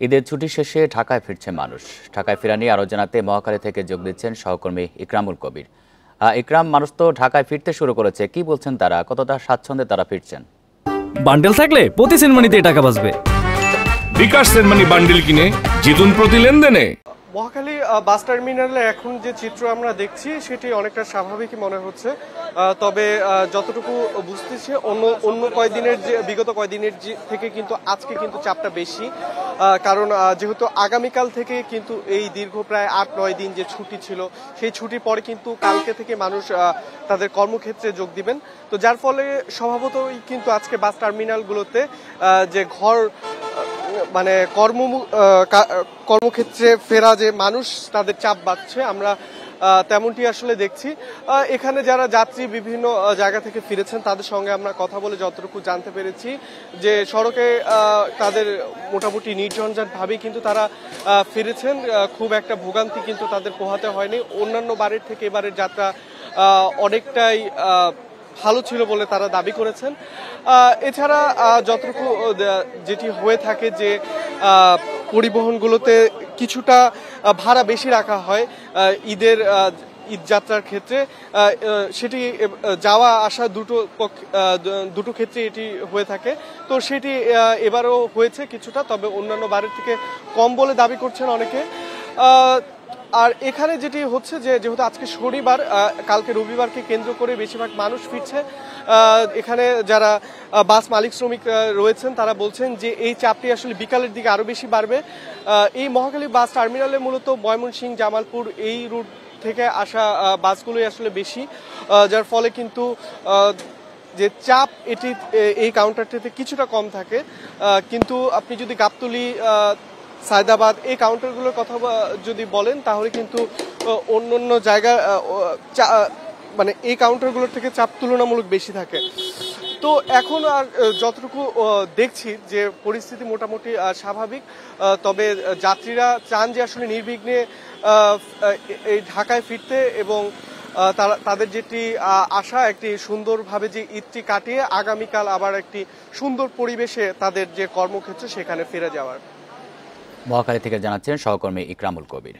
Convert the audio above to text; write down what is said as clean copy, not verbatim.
ঈদের ছুটি শেষে ঢাকায় ফিরছে মানুষ। ঢাকায় ফেরা নিয়ে আরও জানাতে মহাখালী থেকে যোগ দিচ্ছেন সহকর্মী ইকরামুল কবির। ইকরাম, মানুষ তো ঢাকায় ফিরতে শুরু করেছে, কি বলছেন তারা? কতটা স্বাচ্ছন্দ্যে তারা ফিরছেন? বান্ডেল থাকলে প্রতি সেনমানিতে টাকা বাঁচবে। বিকাশ সেনমানি বান্ডেল কিনে জিতুন প্রতি লেনদেনে। মহাখালী বাস টার্মিনালে এখন যে চিত্র আমরা দেখছি সেটি অনেকটা স্বাভাবিকই মনে হচ্ছে, তবে যতটুকু বুঝতেছি অন্য কয়েকদিনের যে বিগত কয়েকদিনের থেকে কিন্তু আজকে কিন্তু চাপটা বেশি, কারণ যেহেতু আগামীকাল থেকে কিন্তু এই দীর্ঘ প্রায় ৮-৯ দিন যে ছুটি ছিল সেই ছুটির পরে কিন্তু কালকে থেকে মানুষ তাদের কর্মক্ষেত্রে যোগ দিবেন। তো যার ফলে স্বভাবতই কিন্তু আজকে বাস টার্মিনালগুলোতে যে মানে কর্মক্ষেত্রে ফেরা যে মানুষ তাদের চাপ বাড়ছে, আমরা তেমনটি আসলে দেখছি। এখানে যারা যাত্রী বিভিন্ন জায়গা থেকে ফিরেছেন তাদের সঙ্গে আমরা কথা বলে যতটুকু জানতে পেরেছি যে সড়কে তাদের মোটামুটি নির্ঝঞ্ঝাট ভাবেই কিন্তু তারা ফিরেছেন, খুব একটা ভোগান্তি কিন্তু তাদের পোহাতে হয়নি। অন্যান্য বারের থেকে এবারের যাত্রা অনেকটাই ভালো ছিল বলে তারা দাবি করেছেন। এছাড়া যতটুকু যেটি হয়ে থাকে যে পরিবহনগুলোতে কিছুটা ভাড়া বেশি রাখা হয় ঈদ যাত্রার ক্ষেত্রে, সেটি যাওয়া আসা দুটো ক্ষেত্রে এটি হয়ে থাকে। তো সেটি এবারও হয়েছে কিছুটা, তবে অন্যান্য বারের থেকে কম বলে দাবি করছেন অনেকে। আর এখানে যেটি হচ্ছে যে যেহেতু আজকে শনিবার, কালকে রবিবারকে কেন্দ্র করে বেশিরভাগ মানুষ ফিরছে, এখানে যারা বাস মালিক শ্রমিক রয়েছেন তারা বলছেন যে এই চাপটি আসলে বিকালের দিকে আরো বেশি বাড়বে। এই মহাখালী বাস টার্মিনালে মূলত ময়মনসিংহ, জামালপুর এই রুট থেকে আসা বাসগুলোই আসলে বেশি, যার ফলে কিন্তু যে চাপ এটি এই কাউন্টারটিতে কিছুটা কম থাকে। কিন্তু আপনি যদি গাবতলী, সায়দাবাদ এই কাউন্টারগুলোর কথা যদি বলেন তাহলে কিন্তু অন্য জায়গা মানে এই কাউন্টারগুলোর থেকে চাপ তুলনামূলক বেশি থাকে। তো এখন আর যতটুকু দেখছি যে পরিস্থিতি মোটামুটি স্বাভাবিক, তবে যাত্রীরা চান যে আসলে নির্বিঘ্নে এই ঢাকায় ফিরতে এবং তাদের যেটি আশা একটি সুন্দরভাবে যে ঈদটি কাটিয়ে আগামীকাল আবার একটি সুন্দর পরিবেশে তাদের যে কর্মক্ষেত্র সেখানে ফিরে যাওয়ার। মহাখালী থেকে জানাচ্ছেন সহকর্মী ইকরামুল কবির।